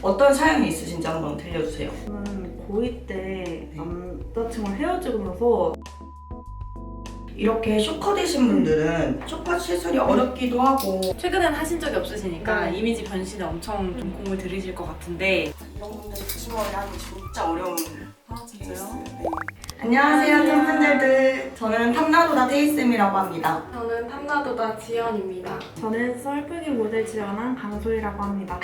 어떤 사연이 있으신지 한번 들려주세요. 저는 고2 때 남자친구랑 헤어지고 나서 이렇게 쇼커되신 분들은 쇼컷 시술이 어렵기도 하고 최근엔 하신 적이 없으시니까 네. 이미지 변신에 엄청 좀 공을 들이실 것 같은데. 이런 분들 붙임머리 하기 진짜 어려운 진짜요? 케이스. 네. 안녕하세요 탐판들들. 저는 탐나도다 테이쌤이라고 합니다. 저는 탐나도다 지연입니다. 저는 썰풀기 모델 지원한 강소희라고 합니다.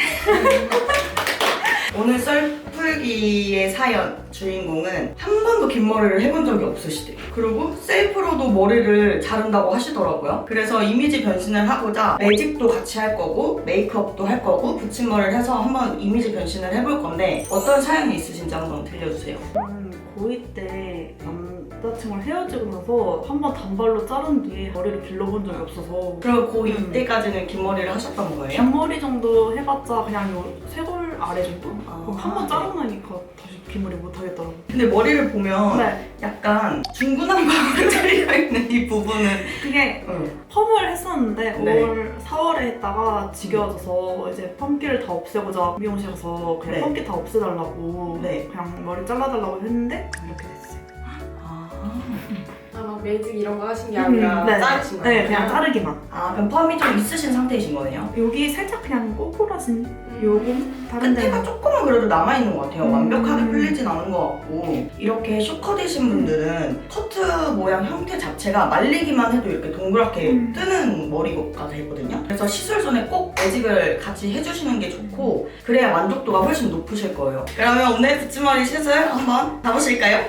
오늘 썰풀기의 사연 주인공은 한 번도 긴 머리를 해본 적이 없으시대요. 그리고 셀프로도 머리를 자른다고 하시더라고요. 그래서 이미지 변신을 하고자 매직도 같이 할 거고 메이크업도 할 거고 붙임머리를 해서 한번 이미지 변신을 해볼 건데 어떤 사연이 있으신지 한번 들려주세요. 저는 고2 때 남자친구랑 헤어지고 나서 한 번 단발로 자른 뒤에 머리를 길러본 적이 없어서 그럼 고2 때까지는 긴 머리를 하셨던 거예요? 긴 머리 정도 해봤자 그냥 요 쇄골 아래 정도? 아. 그럼 한 번 자르고 나니까 다시 긴 머리 못 하겠더라고요. 근데 머리를 보면 네, 약간 중구난방으로 잘려있는 이 부분은 그게 응. 펌을 했었는데 네. 5월, 4월에 했다가 지겨워져서 이제 펌기를 다 없애고자 미용실 가서 그냥 네. 펌기 다 없애달라고 네. 그냥 머리 잘라달라고 했는데 이렇게 됐어요. 막 매직 이런 거 하신 게 아니라 네. 자르신 거예요? 네, 그냥 자르기만. 아 그럼 펌이 좀 있으신 상태이신 거네요? 여기 살짝 그냥 꼬꾸라진 요금 다른 끝에가 데는 조금은 그래도 남아있는 것 같아요. 음. 완벽하게 풀리진 않은 것 같고 이렇게 쇼커되신 분들은 커트 모양 형태 자체가 말리기만 해도 이렇게 동그랗게 뜨는 머리가 되거든요. 그래서 시술 전에 꼭 매직을 같이 해주시는 게 좋고 그래야 만족도가 훨씬 높으실 거예요. 그러면 오늘 붙임머리 시술 한번 가보실까요?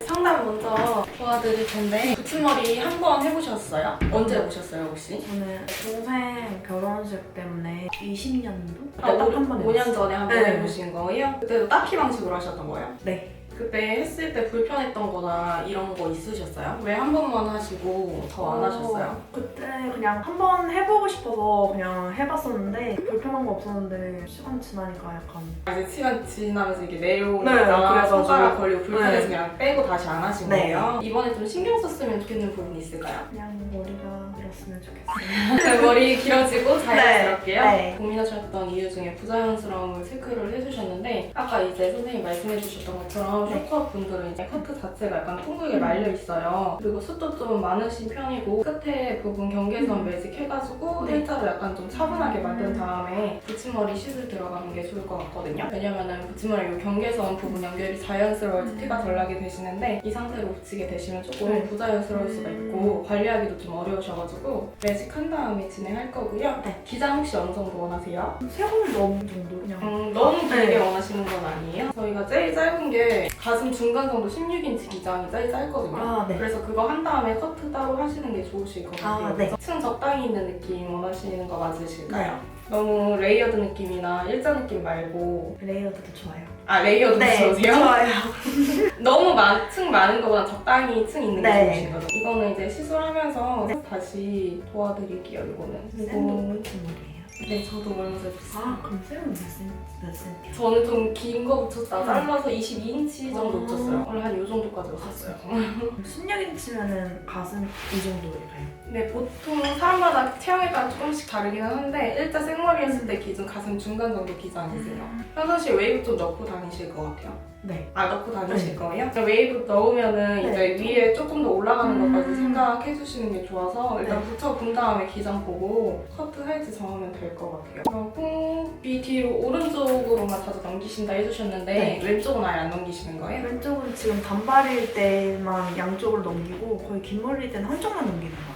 상담 먼저 도와드릴 텐데 붙임머리 한 번 해보셨어요? 언제 해보셨어요 혹시? 저는 동생 결혼식 때문에 20년도? 아, 딱 한 번 5년 전에 한 번 네. 해보신 거예요? 그때도 딱히 방식으로 하셨던 거예요? 네. 그때 했을 때 불편했던 거나 이런 거 있으셨어요? 왜 한 번만 하시고 더 안 하셨어요? 그때 그냥 한 번 해보고 싶어서 그냥 해봤었는데 불편한 거 없었는데 시간 지나니까 약간 이제 시간 지나면서 이게 내려오니까 네, 그래가지고. 손가락 걸리고 불편해서 네. 그냥 빼고 다시 안 하신 네. 거예요? 이번에 좀 신경 썼으면 좋겠는 부분이 있을까요? 그냥 머리가 길었으면 좋겠어요. 머리 길어지고 자연스럽게요? 네. 고민하셨던 이유 중에 부자연스러움을 체크를 해주셨는데 아까 이제 선생님이 말씀해주셨던 것처럼 네. 쇼컷 분들은 이제 커트 자체가 약간 둥글게 말려 있어요. 그리고 숱도 좀 많으신 편이고 끝에 부분 경계선 매직 해가지고 네. 일자로 약간 좀 차분하게 만든 다음에 붙임머리 시술 들어가는 게 좋을 것 같거든요. 왜냐면은 붙임머리 이 경계선 부분 연결이 자연스러워서 티가 덜 나게 되시는데 이 상태로 붙이게 되시면 조금 네. 부자연스러울 수가 있고 관리하기도 좀 어려우셔가지고 매직 한 다음에 진행할 거고요. 네. 기장 혹시 어느 정도 원하세요? 세골 넘은 정도 그냥 너무 길게 네. 원하시는 건 아니에요? 저희가 제일 짧은 게 가슴 중간 정도 16인치 기장이 제일 짧거든요. 아, 네. 그래서 그거 한 다음에 커트 따로 하시는 게 좋으실 것 같아요. 아, 네. 그래서 층 적당히 있는 느낌 원하시는 거 맞으실까요? 너무 레이어드 느낌이나 일자 느낌 말고 레이어드도 좋아요. 레이어드 좋으세요? 좋아요. 너무 층 많은 거보다 적당히 층 있는 게 네. 좋으신 거죠? 이거는 이제 시술하면서 다시 도와드릴게요, 이거는. 쌤도 붙인 머리예요. 네, 저도 얼마 전에 붙였어요. 아, 그럼 쌤은 몇 센티? 저는 좀 긴 거 붙였다 잘라서 22인치 정도 아. 붙였어요. 원래 한 이 정도까지 붙였어요. 16인치면은 가슴 이 정도일까요? 네, 보통 사람마다 체형에 따라 조금씩 다르기는 한데 일자 생머리 했을 때 기준 가슴 중간 정도 기장이세요. 평상시에 웨이브 좀 넣고 다니실 것 같아요. 네. 넣고 다니실 네. 거예요? 웨이브 넣으면은 네. 이제 위에 조금 더 올라가는 것까지 음. 생각해 주시는 게 좋아서 일단 네. 붙여본 다음에 기장 보고 커트 할지 정하면 될 것 같아요. 그리고 귀 뒤로 오른쪽으로만 자주 넘기신다 해주셨는데 네. 왼쪽은 아예 안 넘기시는 거예요? 왼쪽은 지금 단발일 때만 양쪽을 넘기고 거의 긴 머리일 때는 한쪽만 넘기는 것 같아요.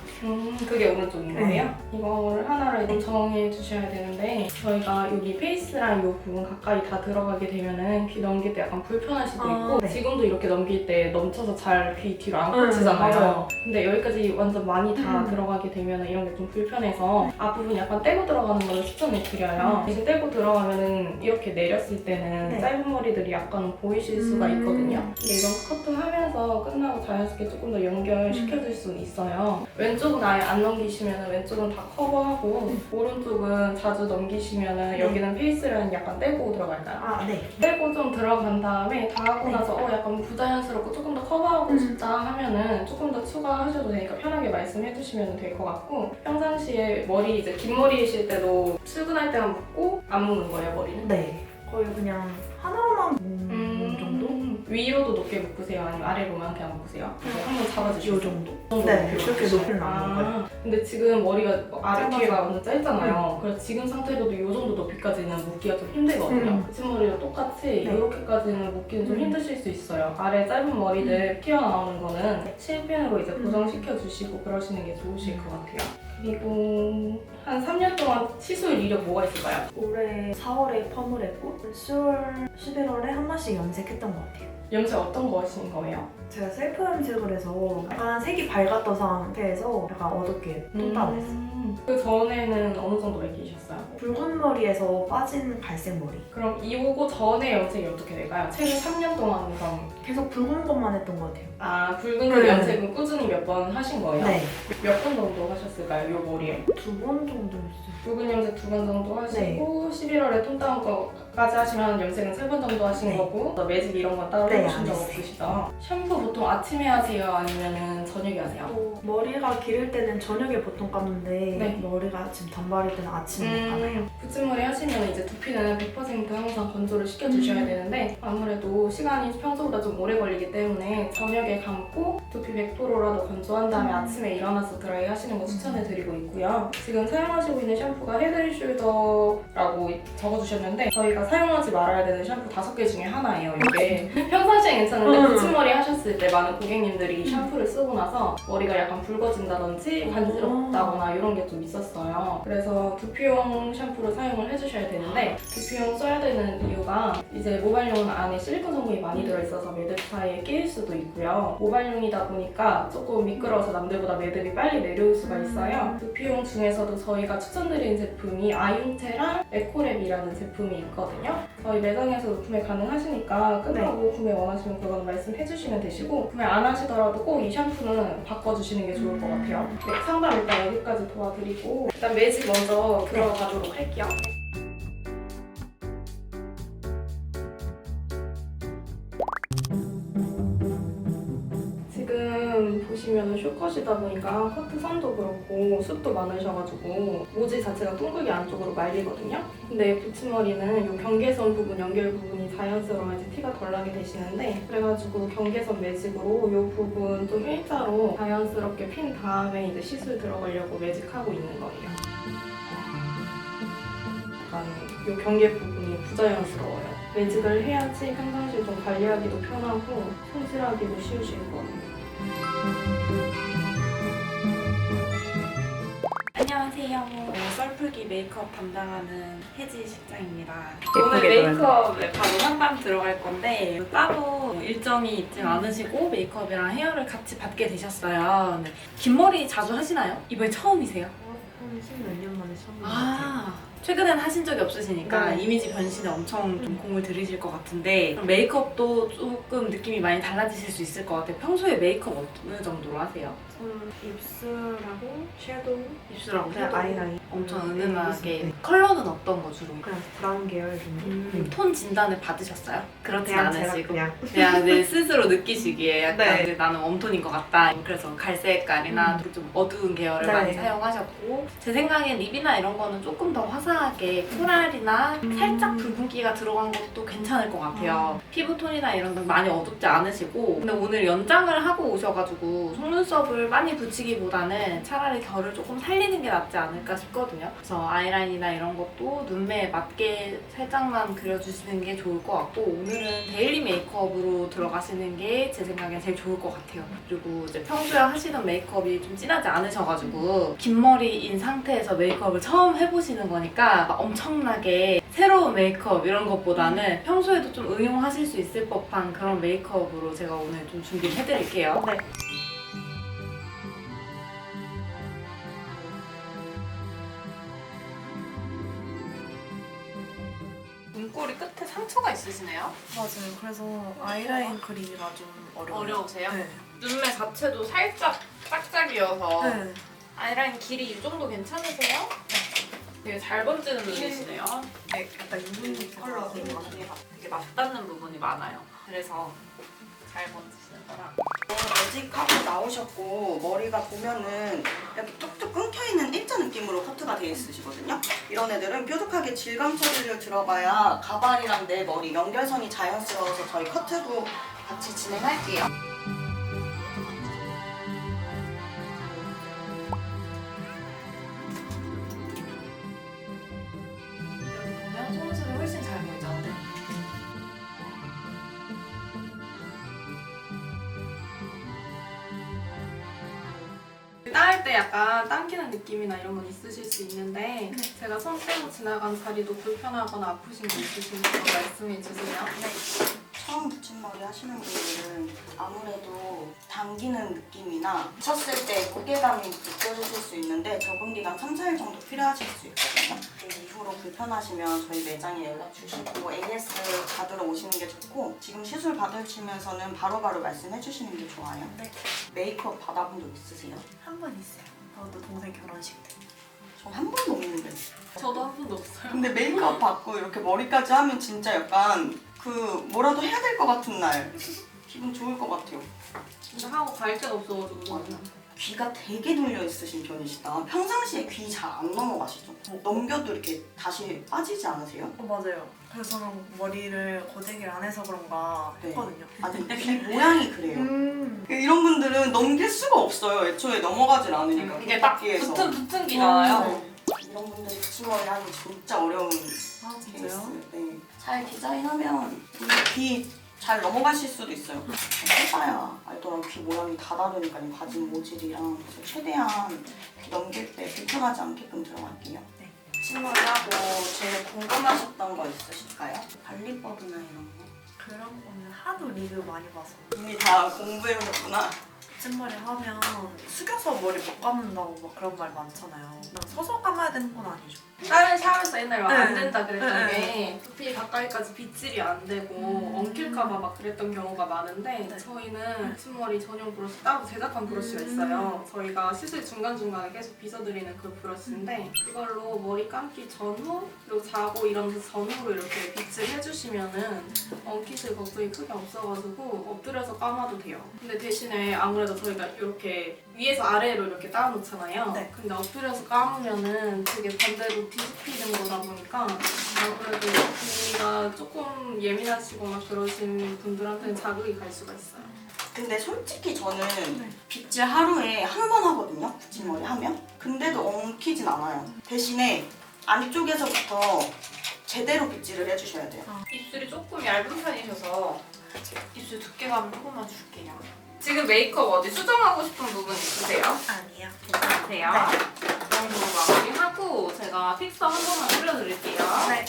그게 오른쪽인 네. 거예요? 이거를 하나를 정해 주셔야 되는데 저희가 여기 페이스랑 이 부분 가까이 다 들어가게 되면은 귀 넘길 때 약간 불편할 수도 있고 네. 지금도 이렇게 넘길 때 넘쳐서 잘 귀 뒤로 안 맞아요. 꽂히잖아요. 근데 여기까지 완전 많이 다 음. 들어가게 되면은 이런 게 좀 불편해서 앞부분 약간 떼고 들어가는 걸 추천을 드려요. 대신 떼고 들어가면은 이렇게 내렸을 때는 네. 짧은 머리들이 약간 보이실 수가 있거든요. 근데 이건 커트하면서 끝나고 자연스럽게 조금 더 연결시켜줄 수는 있어요. 왼쪽 왼쪽은 아예 안 넘기시면 왼쪽은 다 커버하고 오른쪽은 자주 넘기시면 여기는 페이스라인 약간 떼고 들어갈까요? 아, 네. 떼고 좀 들어간 다음에 다 하고 나서 약간 부자연스럽고 조금 더 커버하고 싶다 하면은 조금 더 추가하셔도 되니까 편하게 말씀해 주시면 될 것 같고 평상시에 머리 이제 긴 머리이실 때도 출근할 때만 묶고 안 묶는 거예요 머리는? 네. 거의 그냥 하나로만 묶는 정도? 위로도 높게 묶으세요? 아니면 아래로만 그냥 묶으세요? 한번 잡아주시죠. 이 정도? 네, 그렇게 높이는 안 먹어요. 근데 지금 머리가 아래 짧아서. 뒤에가 완전 짧잖아요. 그래서 지금 상태로도 이 정도 높이까지는 묶기가 좀 힘들거든요. 붙임머리랑 똑같이 이렇게까지는 묶기는 좀 힘드실 수 있어요. 아래 짧은 머리들 튀어나오는 거는 실핀으로 이제 고정시켜 주시고 그러시는 게 좋으실 것 같아요. 그리고 한 3년 동안 시술 이력 뭐가 있을까요? 올해 4월에 펌을 했고 10월, 11월에 한 번씩 염색했던 것 같아요. 염색 어떤 거 하신 거예요? 제가 셀프 염색을 해서 약간 색이 밝았던 상태에서 약간 어둡게 톤다운했어요. 그 전에는 어느 정도 매기셨어요? 붉은 머리에서 빠진 갈색 머리. 그럼 이오고 전에 염색이 어떻게 될까요? 최근 3년 동안 그럼 계속 붉은 것만 했던 것 같아요. 붉은 그 네. 염색은 꾸준히 몇 번 하신 거예요? 네. 몇 번 정도 하셨을까요? 요 머리에? 2번 정도 했어요. 붉은 염색 2번 정도 하시고 11월에 톤다운 거까지 하시면 염색은 3번 정도 하신 네. 거고 매직 이런 건 따로 네, 해보신 안 적 했어요. 없으시죠? 샴푸 보통 아침에 하세요? 아니면 저녁에 하세요? 머리가 기를 때는 저녁에 보통 감는데 네. 머리가 지금 단발일 때는 아침에 감아요. 붙임머리 하시면 이제 두피는 100% 항상 건조를 시켜주셔야 되는데 아무래도 시간이 평소보다 좀 오래 걸리기 때문에 저녁에 감고 두피 100%라도 건조한 다음에 아침에 일어나서 드라이 하시는 거 추천해드리고 있고요. 지금 사용하시고 있는 샴푸가 헤드앤숄더라고 적어주셨는데 저희가 사용하지 말아야 되는 샴푸 5개 중에 하나예요. 이게 평상시엔 괜찮은데 붙임머리 하셨을 때 많은 고객님들이 샴푸를 쓰고 나서 머리가 약간 붉어진다든지 간지럽다거나 이런 게 좀 있었어요. 그래서 두피용 샴푸를 사용을 해주셔야 되는데 두피용 써야 되는 이유가 이제 모발용은 안에 실리콘 성분이 많이 들어있어서 매듭 사이에 끼일 수도 있고요. 모발용이다 보니까 조금 미끄러워서 남들보다 매듭이 빨리 내려올 수가 있어요. 두피용 중에서도 저희가 추천드리는 제품이 아융테랑 에코랩이라는 제품이 있거든요. 저희 매장에서도 구매 가능하시니까 끝나고 구매 원하시면 그건 말씀해주시면 되시고 구매 안 하시더라도 꼭 이 샴푸는 바꿔주시는 게 좋을 것 같아요. 네, 상담 일단 여기까지 도와드리고 일단 매직 먼저 들어가도록 할게요. 지금 보시면 숏컷이다 보니까 커트 선도 그렇고 숱도 많으셔가지고 모지 자체가 둥글게 안쪽으로 말리거든요. 근데 붙임머리는 이 경계선 부분, 연결 부분이 자연스러워야지 티가 덜 나게 되시는데 그래가지고 경계선 매직으로 이 부분 좀 일자로 자연스럽게 핀 다음에 이제 시술 들어가려고 매직하고 있는 거예요. 약간 이 경계 부분이 부자연스러워요. 매직을 해야지 평상시에 좀 관리하기도 편하고 손질하기도 쉬우실 거예요. 안녕하세요. 썰풀기 메이크업 담당하는 혜지 실장입니다. 오늘 예쁘게 메이크업에 바로 상담 들어갈 건데 따로 일정이 있지 않으시고 메이크업이랑 헤어를 같이 받게 되셨어요. 근데 긴 머리 자주 하시나요? 이번에 처음이세요? 한 10몇 년 만에 처음 같아요. 최근엔 하신 적이 없으시니까 네. 이미지 변신에 엄청 좀 공을 들이실 것 같은데 그럼 메이크업도 조금 느낌이 많이 달라지실 수 있을 것 같아요. 평소에 메이크업 어느 정도로 하세요? 저는 입술하고 섀도우, 입술하고 그냥 섀도우? 아이라인 엄청 네, 은은하게 네. 컬러는 어떤 거 주로? 그냥 브라운 계열 정도. 톤 진단을 받으셨어요? 그렇진 그냥 제가 않으시고 그냥 내 스스로 느끼시기에 약간 네. 이제 나는 웜톤인 것 같다. 그래서 갈색깔이나 좀 어두운 계열을 네. 많이 사용하셨고 제 생각엔 립이나 이런 거는 조금 더 화사하게 코랄이나 살짝 붉은기가 들어간 것도 괜찮을 것 같아요. 피부톤이나 이런 건 많이 어둡지 않으시고 근데 오늘 연장을 하고 오셔가지고 속눈썹을 많이 붙이기보다는 차라리 결을 조금 살리는 게 낫지 않을까 싶거든요. 그래서 아이라인이나 이런 것도 눈매에 맞게 살짝만 그려주시는 게 좋을 것 같고 오늘은 데일리 메이크업으로 들어가시는 게 제 생각엔 제일 좋을 것 같아요. 그리고 이제 평소에 하시던 메이크업이 좀 진하지 않으셔가지고 긴 머리인 상태에서 메이크업을 처음 해보시는 거니까 막 엄청나게 새로운 메이크업 이런 것보다는 평소에도 좀 응용하실 수 있을 법한 그런 메이크업으로 제가 오늘 좀 준비를 해드릴게요. 네. 눈꼬리 끝에 상처가 있으시네요? 맞아요. 그래서 아이라인 그리기가 좀 어려워요. 어려우세요? 네. 눈매 자체도 살짝 짝짝이어서 네. 아이라인 길이 이 정도 괜찮으세요? 네. 되게 잘 번지는 눈이시네요. 네, 약간 유분 컬러 되게 맞닿는 부분이 많아요. 그래서 잘 번지시는 거라. 매직하고 나오셨고 머리가 보면은 이렇게 뚝뚝 끊겨있는 일자 느낌으로 커트가 되어 있으시거든요. 이런 애들은 뾰족하게 질감 처리를 들어가야 가발이랑 내 머리 연결선이 자연스러워서 저희 커트도 같이 진행할게요. 보면 속눈썹이 훨씬 잘 보이죠? 네. 따을 때 약간 당기는 느낌이나 이런 건 있으실 수 있는데 제가 손 떼고 지나간 자리도 불편하거나 아프신 거 있으시면 말씀해 주세요. 네. 처음 붙임머리 하시는 분들은 아무래도 당기는 느낌이나 붙였을 때 무게감이 느껴지실 수 있는데 적응기간 3, 4일 정도 필요하실 수 있거든요. 그 이후로 불편하시면 저희 매장에 연락 주시고 AS 받으러 오시는 게 좋고 지금 시술 받으시면서는 바로바로 말씀해 주시는 게 좋아요. 네. 메이크업 받아본 적 있으세요? 한 번 있어요. 저도 동생 결혼식 때. 전 한 번도 없는데. 저도 한 번도 없어요. 근데 메이크업 받고 이렇게 머리까지 하면 진짜 약간 그 뭐라도 해야 될 것 같은 날 기분 좋을 것 같아요. 진짜 하고 갈 데가 없어가지고 저는. 귀가 되게 눌려 있으신 편이시다. 평상시에 귀 잘 안 넘어가시죠? 넘겨도 이렇게 다시 빠지지 않으세요? 맞아요. 그래서 저는 머리를 고데기를 안 해서 그런가 네. 했거든요. 아니 귀 모양이 그래요. 이런 분들은 넘길 수가 없어요. 애초에 넘어가질 않으니까. 이게 딱 귀에서. 붙은 귀잖아요. 네. 이런 분들이 붙임머리 하기 진짜 어려운 아 케이스. 진짜요? 네. 잘 디자인하면 귀 잘 넘어가실 수도 있어요. 해봐야 알더라고. 귀 모양이 다 다르니까 이 바진 모질이랑. 그래서 최대한 귀 넘길 때 불편하지 않게끔 들어갈게요. 네. 붙임머리하고 제일 궁금하셨던 거 있으실까요? 관리법이나 이런 거. 그런 거는 하도 리뷰 많이 봐서 이미 다 공부해오셨구나. 붙임머리 하면 숙여서 머리 못 감는다고 막 그런 말 많잖아요. 그냥 서서 감아야 되는 건 아니죠. 다른 샤워에서 옛날에 막 안 네. 된다 그랬던 네. 게 두피 가까이까지 빗질이 안 되고 엉킬까봐 막 그랬던 경우가 많은데 네. 저희는 붙임머리 전용 브러쉬 따로 제작한 브러쉬가 있어요. 저희가 시술 중간중간에 계속 빗어드리는 그 브러쉬인데 그걸로 머리 감기 전후 그리고 자고 이런 데 전후로 이렇게 빗질 해주시면은 엉키실 걱정이 크게 없어가지고 엎드려서 감아도 돼요. 근데 대신에 아무래도 저희가 이렇게 위에서 아래로 이렇게 따놓잖아요. 네. 근데 엎드려서 감으면은 그게 반대로 뒤집히는 거다 보니까 아무래도 귀가 조금 예민하시거나 그러신 분들한테는 자극이 갈 수가 있어요. 근데 솔직히 저는 빗질 하루에 한 번 하거든요. 붙임머리 하면. 근데도 엉키진 않아요. 대신에 안쪽에서부터 제대로 빗질을 해주셔야 돼요. 입술이 조금 얇은 편이셔서 입술 두께감 조금만 줄게요. 지금 메이크업 어디 수정하고 싶은 부분 있으세요? 아니요. 괜찮으세요? 네. 그 정도로 마무리하고 제가 픽서 한 번만 올려드릴게요. 네.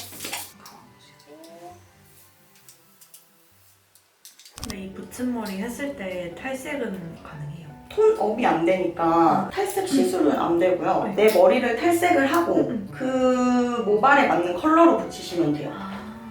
근데 이 붙임머리 했을 때 탈색은 가능해요? 톤업이 안 되니까 탈색 시술은 안 되고요. 내 머리를 탈색을 하고 그 모발에 맞는 컬러로 붙이시면 돼요.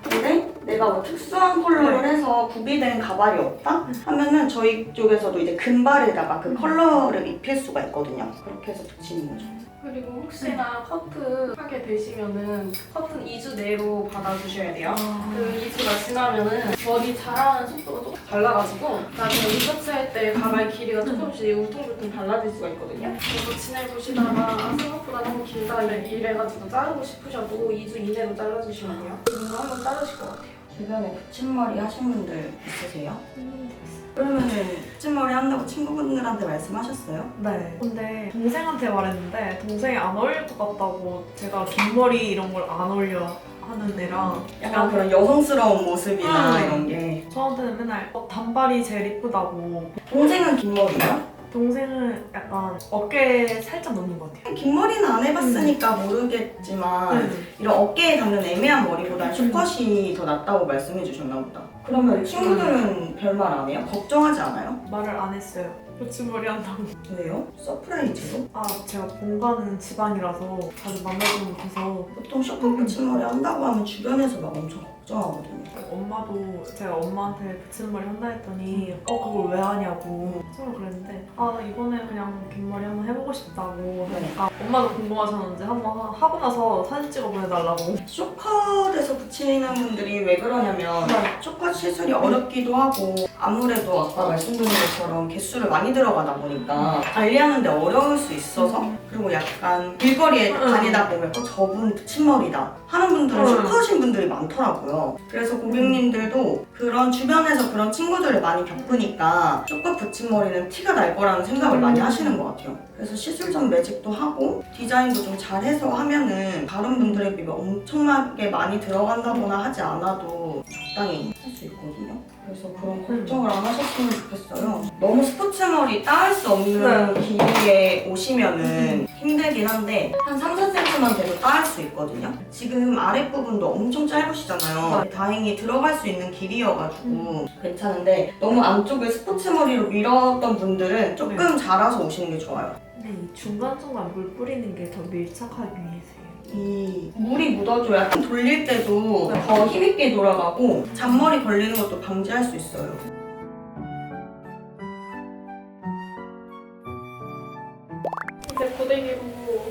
근데 내가 뭐 특수한 컬러를 해서 구비된 가발이 없다? 하면은 저희 쪽에서도 이제 금발에다가 그 컬러를 입힐 수가 있거든요. 그렇게 해서 붙이는 거죠. 그리고 혹시나 커트 하게 되시면은 커트는 2주 내로 받아주셔야 돼요. 그 2주가 지나면은 머리 자라는 속도가 조금 달라가지고 나중에 리서치 할 때 가발 길이가 조금씩 울퉁불퉁 달라질 수가 있거든요. 그래서 지내보시다가 생각보다 너무 길다 이래가지고 자르고 싶으셔도 2주 이내로 잘라주시면 돼요. 이거 한번 자르실 것 같아요. 주변에 붙임머리 하신 분들 있으세요? 그러면은 붙임머리 한다고 친구분들한테 말씀하셨어요? 네. 근데 동생한테 말했는데 동생이 안 어울릴 것 같다고 제가 긴 머리 이런 걸 안 어울려 하는 애랑 약간 그런 여성스러운 모습이나 음. 이런 게. 저한테는 맨날 단발이 제일 이쁘다고. 동생은 긴 머리예요? 동생은 약간 어깨에 살짝 넣는 것 같아요. 긴 머리는 안 해봤으니까 모르겠지만 이런 어깨에 닿는 애매한 머리보다 숏컷이 더 낫다고 말씀해 주셨나 보다. 그러면 친구들은 별말 안 해요? 걱정하지 않아요? 말을 안 했어요. 붙임머리 한다고. 왜요? 서프라이즈로? 아 제가 본가는 지방이라서 자주 만나지 못해서 보통 숏컷 붙임머리 한다고 하면 주변에서 막 엄청 걱정하거든요. 엄마도 제가 엄마한테 붙임머리 한다 했더니 그걸 왜 하냐고 처음에 그랬는데 이번에 그냥 긴 머리 한번 해보고 싶다고 하니까 엄마도 궁금하셨는지 한번 하고 나서 사진 찍어 보내달라고. 쇼컷에서 붙이는 분들이 왜 그러냐면 쇼컷 시술이 어렵기도 하고 아무래도 아까 말씀드린 것처럼 개수를 많이 들어가다 보니까 관리하는데 어려울 수 있어서 그리고 약간 길거리에 다니다 보면 저분 붙임머리다 하는 분들은 쇼컷인 분들이 많더라고요. 그래서 고객님들도 그런 주변에서 그런 친구들을 많이 겪으니까 쇼컷 붙임머리는 티가 날 거라는 생각을 많이 하시는 것 같아요. 그래서 시술 전 매직도 하고 디자인도 좀 잘해서 하면은 다른 분들에 비해 엄청나게 많이 들어간다거나 하지 않아도 적당히 할 수 있거든요. 그래서 그런 걱정을 안 하셨으면 좋겠어요. 너무 스포츠머리 따을 수 없는 길이에 오시면은 힘들긴 한데 한 3, 4cm만 돼도 따을 수 있거든요. 지금 아랫부분도 엄청 짧으시잖아요. 다행히 들어갈 수 있는 길이여가지고 괜찮은데 너무 안쪽을 스포츠머리로 밀었던 분들은 조금 자라서 오시는 게 좋아요. 근데 이 중간중간 물 뿌리는 게 더 밀착하기 위해서예요. 이 물이 묻어줘야 돌릴 때도 더 힘있게 돌아가고 잔머리 걸리는 것도 방지할 수 있어요. 이제 고데기로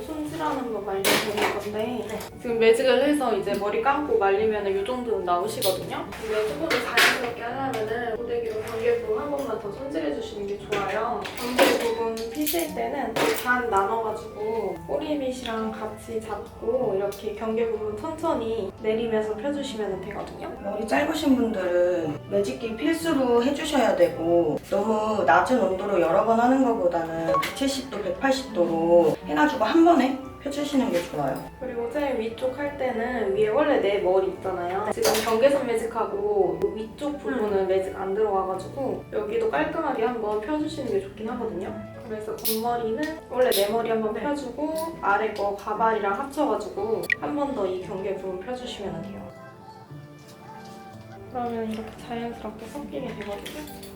손질하는 거 말리면 되는 건데 지금 매직을 해서 이제 머리 감고 말리면 이 정도는 나오시거든요. 근데 조금 더 자연스럽게 하려면 고데기로 경계 부분 한 번만 더 손질해 주시는 게 좋아요. 경계 부분 피실 때는 반 나눠가지고 꼬리빗이랑 같이 잡고 이렇게 경계 부분 천천히 내리면서 펴주시면 되거든요. 머리 짧으신 분들은 매직기 필수로 해주셔야 되고 너무 낮은 온도로 여러 번 하는 것보다는 170도, 180도로 해가지고 한 번에 펴주시는 게 좋아요. 그리고 제일 위쪽 할 때는 위에 원래 내 머리 있잖아요. 지금 경계선 매직하고 위쪽 부분은 매직 안 들어가가지고 여기도 깔끔하게 한번 펴주시는 게 좋긴 하거든요. 그래서 겉머리는 원래 내 머리 한번 펴주고 아래 거 가발이랑 합쳐가지고 한 번 더 이 경계 부분 펴주시면 돼요. 그러면 이렇게 자연스럽게 섞이게 되거든요.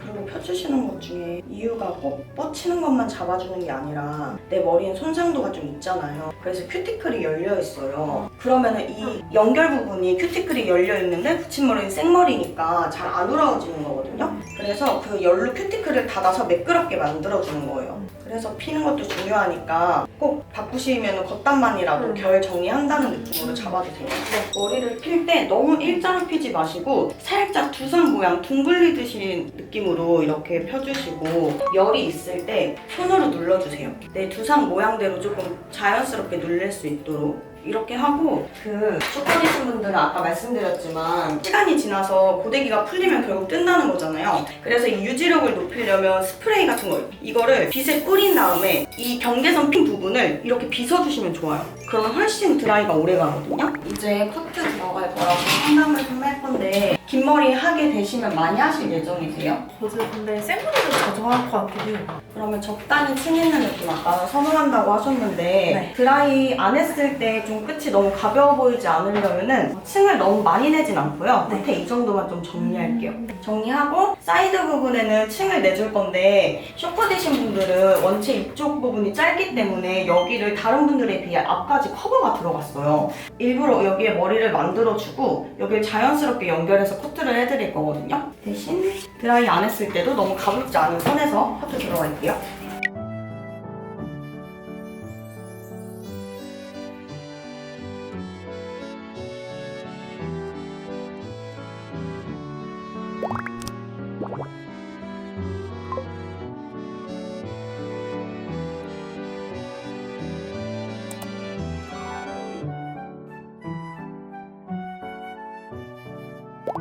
그리고 펴주시는 것 중에 이유가 꼭 뻗치는 것만 잡아주는 게 아니라 내 머리엔 손상도가 좀 있잖아요. 그래서 큐티클이 열려 있어요. 그러면은 이 연결 부분이 큐티클이 열려 있는데 붙임머리는 생머리니까 잘 안 돌아오지는 거거든요. 그래서 그 열로 큐티클을 닫아서 매끄럽게 만들어주는 거예요. 그래서 피는 것도 중요하니까 꼭 바꾸시면 겉단만이라도 결 정리한다는 느낌으로 잡아주세요. 머리를 필 때 너무 일자로 피지 마시고 살짝 두상 모양 둥글리듯이 느낌으로 이렇게 펴주시고 열이 있을 때 손으로 눌러주세요. 내 두상 모양대로 조금 자연스럽게 눌릴 수 있도록 이렇게 하고 그 쇼컷이신 분들은 아까 말씀드렸지만 시간이 지나서 고데기가 풀리면 결국 뜬다는 거잖아요. 그래서 이 유지력을 높이려면 스프레이 같은 거 이거를 빗에 뿌린 다음에 이 경계선 핀 부분을 이렇게 빗어주시면 좋아요. 그러면 훨씬 드라이가 오래 가거든요. 이제 커트 들어갈 거라고 상담을 좀 할 건데 긴 머리 하게 되시면 많이 하실 예정이세요? 저도 근데 생머리를 자주 할 것 같긴 해요. 그러면 적당히 층 있는 느낌 아까 선호한다고 하셨는데 드라이 안 했을 때 좀 끝이 너무 가벼워 보이지 않으려면은 층을 너무 많이 내진 않고요. 끝에 이 정도만 좀 정리할게요. 정리하고 사이드 부분에는 층을 내줄 건데 쇼컷이신 분들은 원체 이쪽 부분이 짧기 때문에 여기를 다른 분들에 비해 앞까지 커버가 들어갔어요. 일부러 여기에 머리를 만들어주고 여기를 자연스럽게 연결해서 커트를 해드릴 거거든요. 대신 드라이 안 했을 때도 너무 가볍지 않은 선에서 커트 들어갈게요.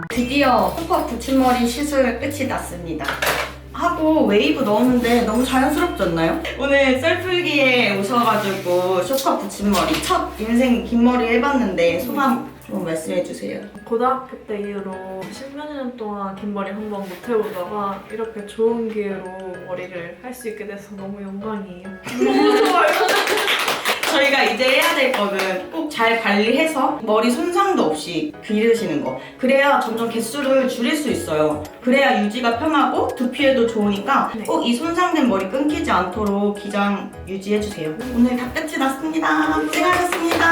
드디어 쇼컷 붙임머리 시술 끝이 났습니다. 하고 웨이브 넣었는데 너무 자연스럽지 않나요? 오늘 썰풀기에 오셔가지고 쇼컷 붙임머리 첫 인생 긴 머리 해봤는데 소감 좀 말씀해주세요. 고등학교 때 이후로 10몇 년 동안 긴 머리 한 번 못 해보다가 이렇게 좋은 기회로 머리를 할 수 있게 돼서 너무 영광이에요. 너무 좋아요. 저희가 이제 해야 될 거는 꼭 잘 관리해서 머리 손상도 없이 기르시는 거. 그래야 점점 개수를 줄일 수 있어요. 그래야 유지가 편하고 두피에도 좋으니까 꼭 이 손상된 머리 끊기지 않도록 기장 유지해주세요. 오늘 다 끝이 났습니다. 고생하셨습니다.